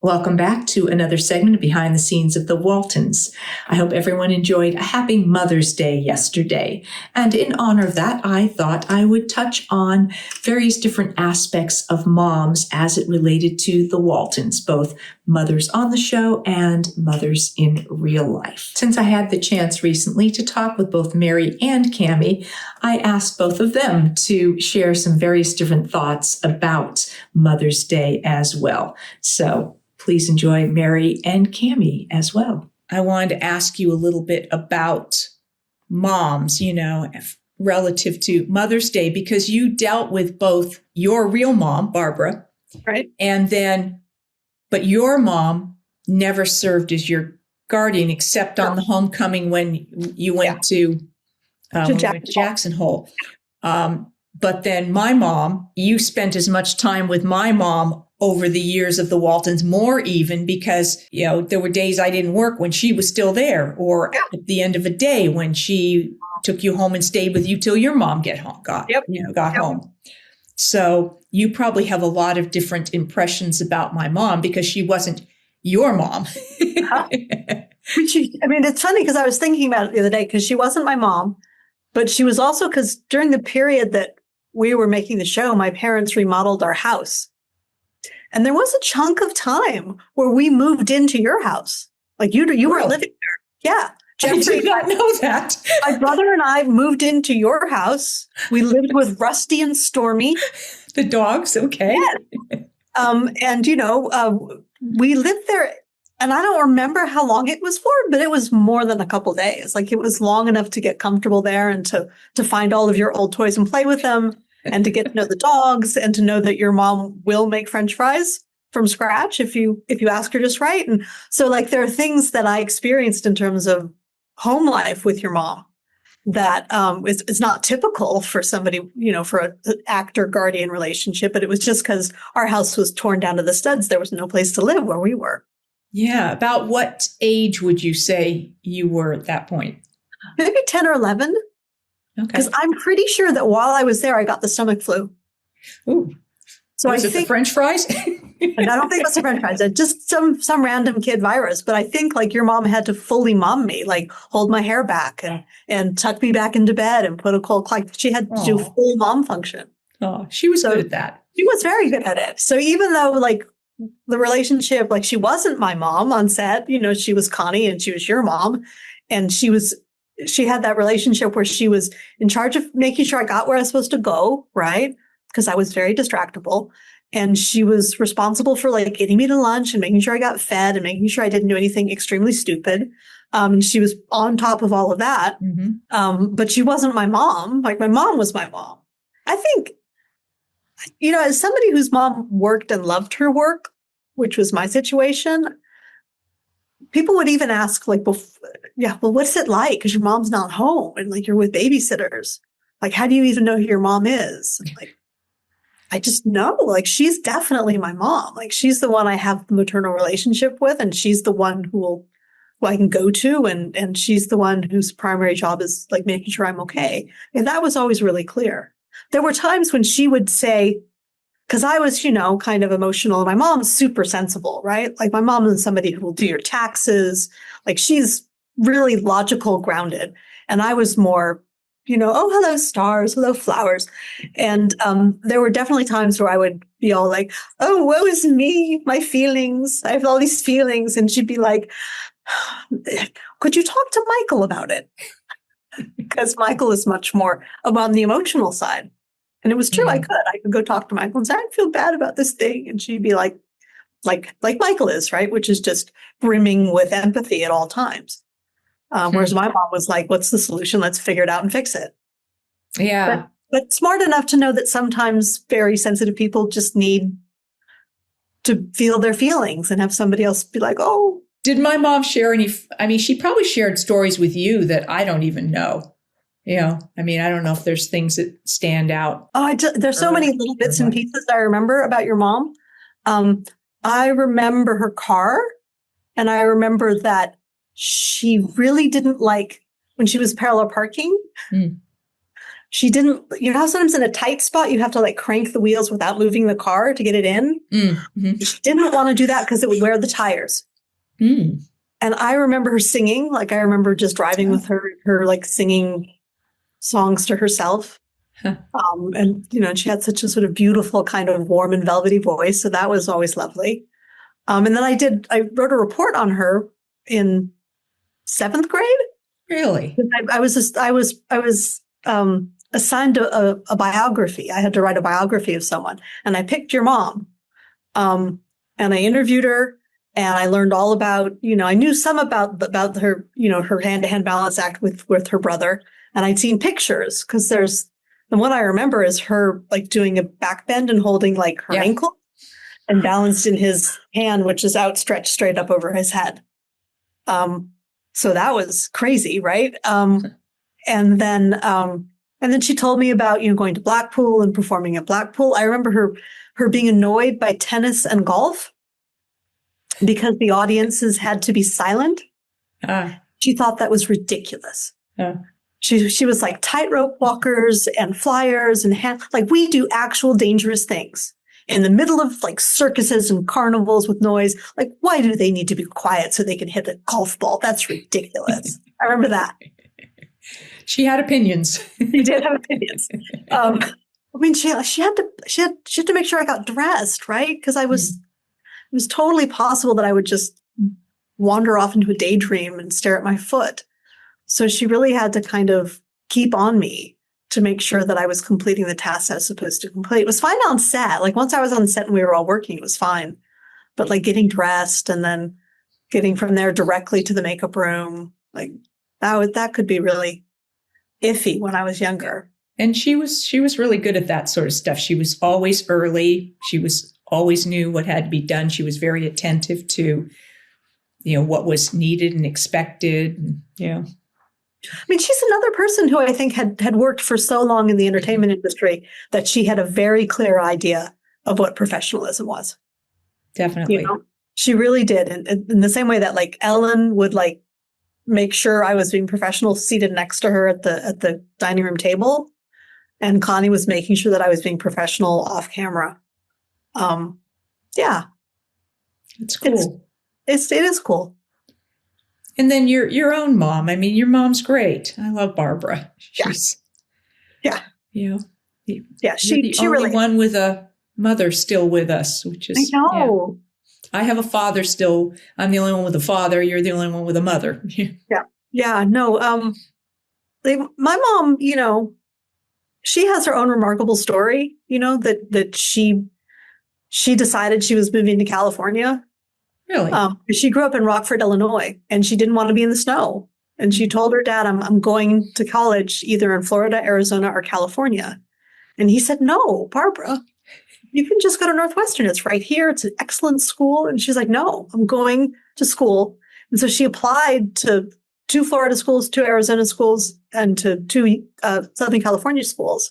Welcome back to another segment of Behind the Scenes of the Waltons. I hope everyone enjoyed a happy Mother's Day yesterday. And in honor of that, I thought I would touch on various different aspects of moms as it related to the Waltons, both mothers on the show and mothers in real life. Since I had the chance recently to talk with both Mary and Kami, I asked both of them to share some various different thoughts about Mother's Day as well. So please enjoy Mary and Kami as well. I wanted to ask you a little bit about moms, relative to Mother's Day, because you dealt with both your real mom, Barbara, right? But your mom never served as your guardian except on the homecoming when you went to Jackson Hole. But then my mom, you spent as much time with my mom over the years of the Waltons, more even because, there were days I didn't work when she was still there, or at the end of a day when she took you home and stayed with you till your mom got home. So you probably have a lot of different impressions about my mom because she wasn't your mom. It's funny because I was thinking about it the other day because she wasn't my mom, but she was also because during the period that we were making the show, my parents remodeled our house. And there was a chunk of time where we moved into your house. Like you were living there. Yeah. I did not know that. My brother and I moved into your house. We lived with Rusty and Stormy. The dogs. Okay. Yeah. We lived there and I don't remember how long it was for, but it was more than a couple days. Like it was long enough to get comfortable there and to find all of your old toys and play with them. And to get to know the dogs and to know that your mom will make French fries from scratch if you ask her just right. And so there are things that I experienced in terms of home life with your mom that is not typical for somebody, for an actor guardian relationship, but it was just because our house was torn down to the studs. There was no place to live where we were. Yeah. About what age would you say you were at that point? Maybe 10 or 11. Because I'm pretty sure that while I was there, I got the stomach flu. Ooh. So was it the French fries? And I don't think it was the French fries. Just some random kid virus. But I think your mom had to fully mom me, hold my hair back and tuck me back into bed and put a cold, she had to do full mom function. Oh, she was good at that. She was very good at it. So even though the relationship, she wasn't my mom on set, she was Connie and she was your mom. And she had that relationship where she was in charge of making sure I got where I was supposed to go, right? Because I was very distractible. And she was responsible for getting me to lunch and making sure I got fed and making sure I didn't do anything extremely stupid. She was on top of all of that. Mm-hmm. But she wasn't my mom. My mom was my mom. I think, as somebody whose mom worked and loved her work, which was my situation, people would even ask, what's it like? Because your mom's not home and you're with babysitters. How do you even know who your mom is? I just know, she's definitely my mom. She's the one I have the maternal relationship with, and she's the one who I can go to, and she's the one whose primary job is making sure I'm okay. And that was always really clear. There were times when she would say, because I was, kind of emotional. My mom's super sensible, right? My mom is somebody who will do your taxes. She's really logical, grounded. And I was more, oh, hello, stars, hello, flowers. And there were definitely times where I would be all oh, woe is me, my feelings. I have all these feelings. And she'd be like, could you talk to Michael about it? Because Michael is much more on the emotional side. And it was true. Mm-hmm. I could go talk to Michael and say, I feel bad about this thing. And she'd be like Michael is, right? Which is just brimming with empathy at all times. Whereas my mom was what's the solution? Let's figure it out and fix it. Yeah. But smart enough to know that sometimes very sensitive people just need to feel their feelings and have somebody else be oh. Did my mom share any, she probably shared stories with you that I don't even know. I don't know if there's things that stand out. Oh, there's so many little bits and pieces I remember about your mom. I remember her car, and I remember that she really didn't when she was parallel parking, she didn't, you know how sometimes in a tight spot, you have to like crank the wheels without moving the car to get it in? Mm-hmm. She didn't want to do that because it would wear the tires. Mm. And I remember her singing, like I remember just driving with her like singing songs to herself. Huh. And, you know, she had such a sort of beautiful kind of warm and velvety voice. So that was always lovely. And then I wrote a report on her in 7th grade. Really? I was assigned a biography. I had to write a biography of someone, and I picked your mom. And I interviewed her, and I learned all about, you know, I knew some about her, you know, her hand-to-hand balance act with her brother, and I'd seen pictures because and what I remember is her like doing a back bend and holding like her ankle and balanced in his hand, which is outstretched straight up over his head. So that was crazy, right? And then she told me about, you know, going to Blackpool and performing at Blackpool. I remember her being annoyed by tennis and golf because the audiences had to be silent. She thought that was ridiculous. She was like tightrope walkers and flyers and like we do actual dangerous things in the middle of like circuses and carnivals with noise. Like, why do they need to be quiet so they can hit a golf ball? That's ridiculous. I remember that. She had opinions. She did have opinions. I mean, she had to make sure I got dressed, right? Because it was totally possible that I would just wander off into a daydream and stare at my foot. So she really had to kind of keep on me to make sure that I was completing the tasks I was supposed to complete. It was fine on set. Like once I was on set and we were all working, it was fine. But like getting dressed and then getting from there directly to the makeup room, like that could be really iffy when I was younger. And she was really good at that sort of stuff. She was always early. She was always knew what had to be done. She was very attentive to, you know, what was needed and expected. And, you know. I mean, she's another person who I think had worked for so long in the entertainment industry that she had a very clear idea of what professionalism was. Definitely. You know, she really did. And in the same way that like Ellen would like make sure I was being professional seated next to her at the dining room table. And Connie was making sure that I was being professional off camera. Yeah. It's cool. It is cool. And then your own mom. I mean, your mom's great. I love Barbara. She's, you know, She only really one with a mother still with us, which is, I know. Yeah. I have a father still. I'm the only one with a father. You're the only one with a mother. Yeah. No. My mom, you know, she has her own remarkable story. You know that she decided she was moving to California. Really? She grew up in Rockford, Illinois, and she didn't want to be in the snow. And she told her dad, I'm going to college either in Florida, Arizona, or California. And he said, no, Barbara, you can just go to Northwestern. It's right here. It's an excellent school. And she's like, no, I'm going to school. And so she applied to 2 Florida schools, 2 Arizona schools, and to 2 Southern California schools.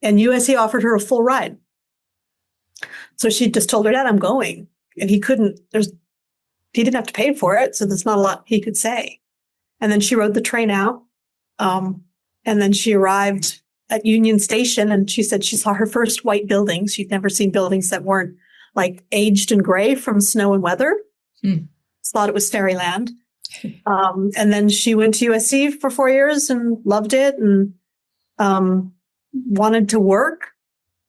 And USC offered her a full ride. So she just told her dad, I'm going. And he didn't have to pay for it. So there's not a lot he could say. And then she rode the train out. And then she arrived at Union Station and she said she saw her first white buildings. She'd never seen buildings that weren't like aged and gray from snow and weather. Thought it was fairyland. And then she went to USC for 4 years and loved it and wanted to work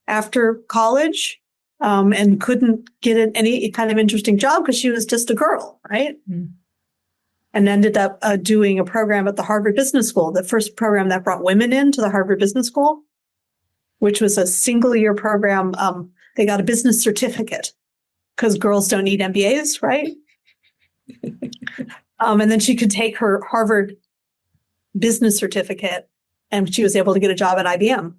after college. And couldn't get any kind of interesting job because she was just a girl, right? And ended up doing a program at the Harvard Business School, the first program that brought women into the Harvard Business School, which was a single-year program. They got a business certificate because girls don't need MBAs, right? And then she could take her Harvard business certificate, and she was able to get a job at IBM.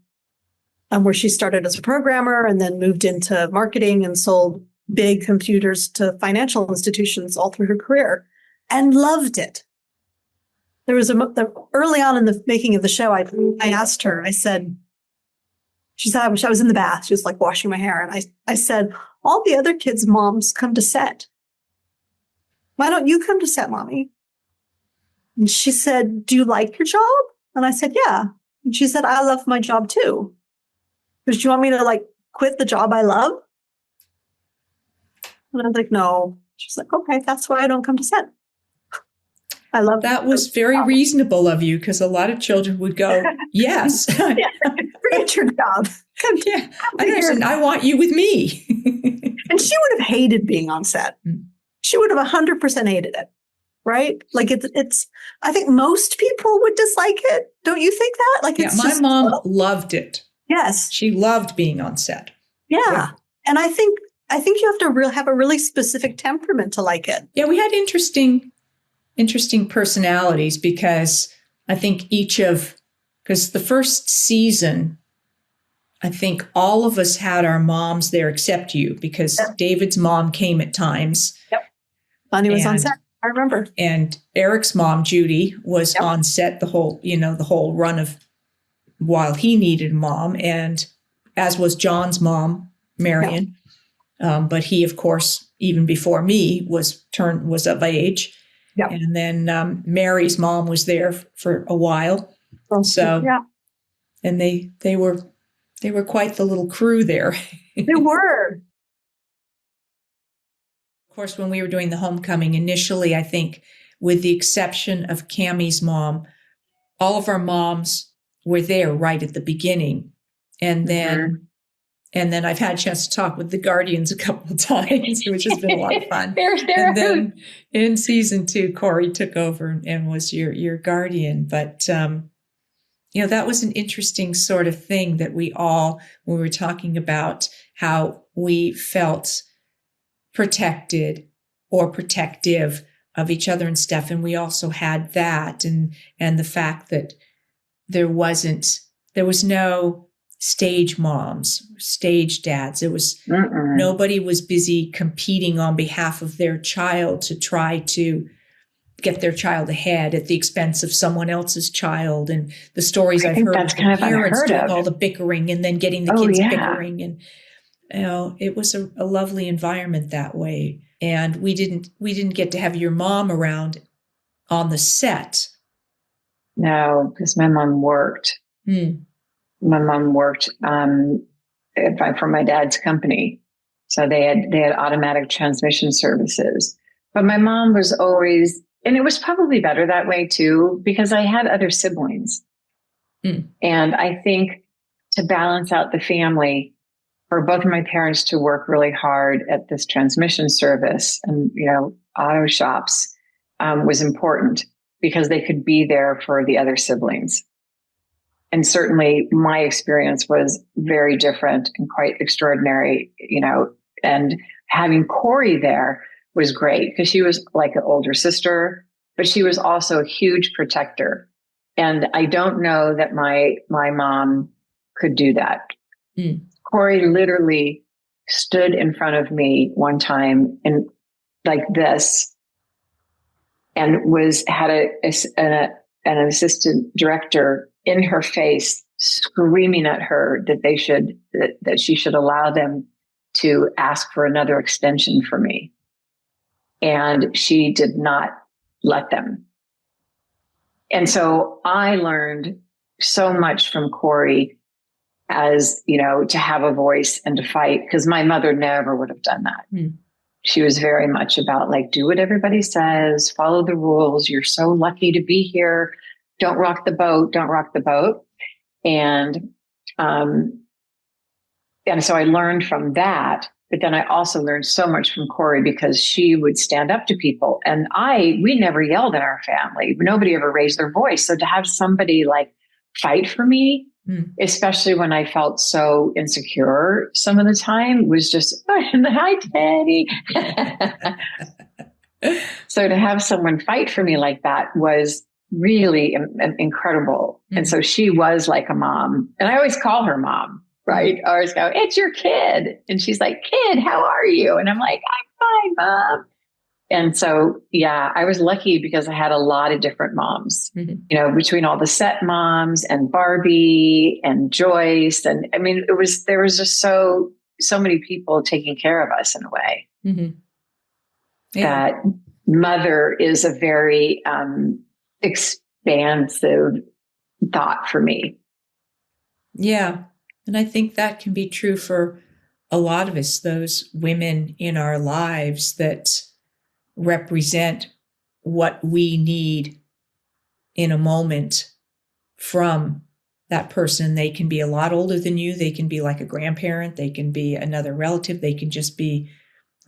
Where she started as a programmer and then moved into marketing and sold big computers to financial institutions all through her career and loved it. There was early on in the making of the show, I asked her, she said, I was in the bath. She was like washing my hair. And I said, all the other kids' moms come to set. Why don't you come to set, mommy? And she said, do you like your job? And I said, yeah. And she said, I love my job too. But you want me to like quit the job I love? And I was like, no. She's like, okay, that's why I don't come to set. I love that. Was very reasonable of you, because a lot of children would go, yes. Yeah, forget your job. Yeah, I understand. I want you with me. And she would have hated being on set. She would have 100% hated it. Right? Like it's, I think most people would dislike it. Don't you think that? Like, it's my mom loved it. Yes. She loved being on set. Yeah. And I think you have to have a really specific temperament to like it. Yeah. We had interesting personalities, because I think because the first season, I think all of us had our moms there except you, because David's mom came at times. Yep. Bonnie was on set. I remember. And Eric's mom, Judy, was on set the whole run of while he needed a mom, and as was John's mom, Marion. But he, of course, even before me, was of age. Yep. And then Mary's mom was there for a while. And they were quite the little crew there. They were. Of course, when we were doing the homecoming initially, I think, with the exception of Kami's mom, all of our moms were there right at the beginning. And then I've had a chance to talk with the guardians a couple of times, which has been a lot of fun. And then in season 2, Corey took over and was your guardian. But, that was an interesting sort of thing that when we were talking about how we felt protected or protective of each other and stuff. And we also had that and the fact that there was no stage moms, stage dads. It was nobody was busy competing on behalf of their child to try to get their child ahead at the expense of someone else's child. And the stories I've heard of the parents doing all the bickering and then getting the kids bickering. And it was a lovely environment that way. And we didn't get to have your mom around on the set. No, because my mom worked. My mom worked for my dad's company. So they had automatic transmission services. But my mom was always, and it was probably better that way too, because I had other siblings. And I think to balance out the family, for both of my parents to work really hard at this transmission service and, auto shops was important, because they could be there for the other siblings. And certainly my experience was very different and quite extraordinary, and having Corey there was great, because she was like an older sister, but she was also a huge protector. And I don't know that my mom could do that. Corey literally stood in front of me one time and like this, and had an assistant director in her face screaming at her that she should allow them to ask for another extension for me. And she did not let them. And so I learned so much from Corey as, to have a voice and to fight, because my mother never would have done that. She was very much about do what everybody says, follow the rules. You're so lucky to be here. Don't rock the boat. Don't rock the boat. And so I learned from that, but then I also learned so much from Corey, because she would stand up to people, and we never yelled in our family. Nobody ever raised their voice. So to have somebody fight for me, especially when I felt so insecure some of the time, was just, hi, Teddy. So to have someone fight for me like that was really incredible. And so she was like a mom, and I always call her mom, right? I always go, it's your kid. And she's like, kid, how are you? And I'm like, I'm fine, Mom. And so, I was lucky because I had a lot of different moms, between all the set moms and Barbie and Joyce. And I mean, there was just so many people taking care of us in a way. That mother is a very expansive thought for me. Yeah. And I think that can be true for a lot of us, those women in our lives that represent what we need in a moment from that person. They can be a lot older than you. They can be like a grandparent. They can be another relative. They can just be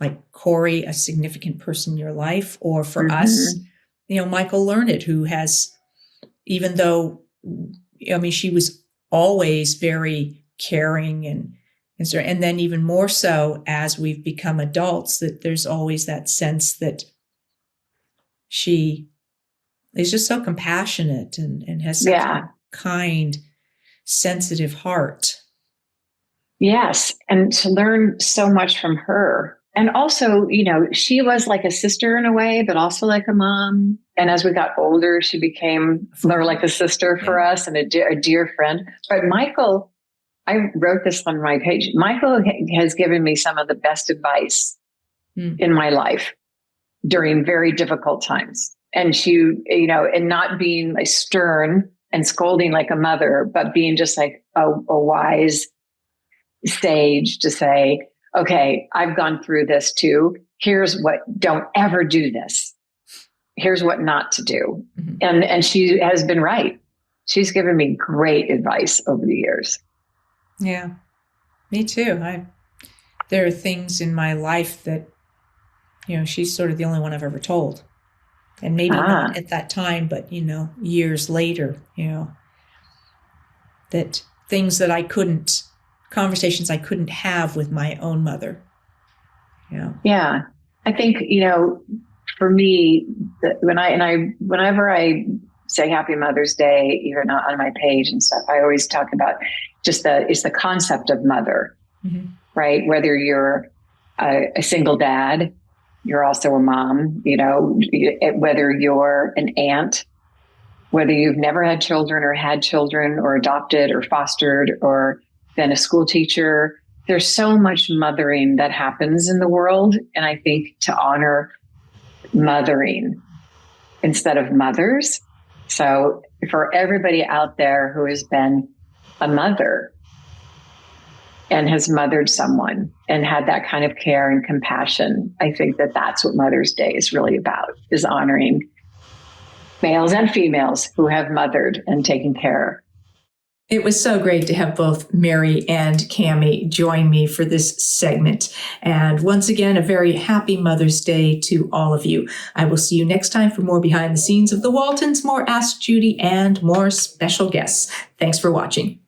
like Corey, a significant person in your life. Or for us, Michael Learned, who has, even though, she was always very caring and then even more so as we've become adults, that there's always that sense that she is just so compassionate and has such a kind, sensitive heart. Yes. And to learn so much from her. And also, she was like a sister in a way, but also like a mom. And as we got older, she became more like a sister for us and a dear friend. But Michael, I wrote this on my page. Michael has given me some of the best advice in my life during very difficult times. And and not being like stern and scolding like a mother, but being just like a wise sage to say, okay, I've gone through this too. Here's what, don't ever do this. Here's what not to do. Mm-hmm. And she has been right. She's given me great advice over the years. Yeah, me too. There are things in my life that, she's sort of the only one I've ever told. And maybe not at that time, but, years later, that things that conversations I couldn't have with my own mother. Yeah. I think, for me, whenever I say Happy Mother's Day, even on my page and stuff, I always talk about it's the concept of mother, right? Whether you're a single dad, you're also a mom, whether you're an aunt, whether you've never had children or adopted or fostered or been a school teacher. There's so much mothering that happens in the world. And I think to honor mothering instead of mothers. So for everybody out there who has been a mother and has mothered someone and had that kind of care and compassion, I think that that's what Mother's Day is really about, is honoring males and females who have mothered and taken care. It was so great to have both Mary and Kami join me for this segment. And once again, a very happy Mother's Day to all of you. I will see you next time for more behind the scenes of the Waltons, more Ask Judy, and more special guests. Thanks for watching.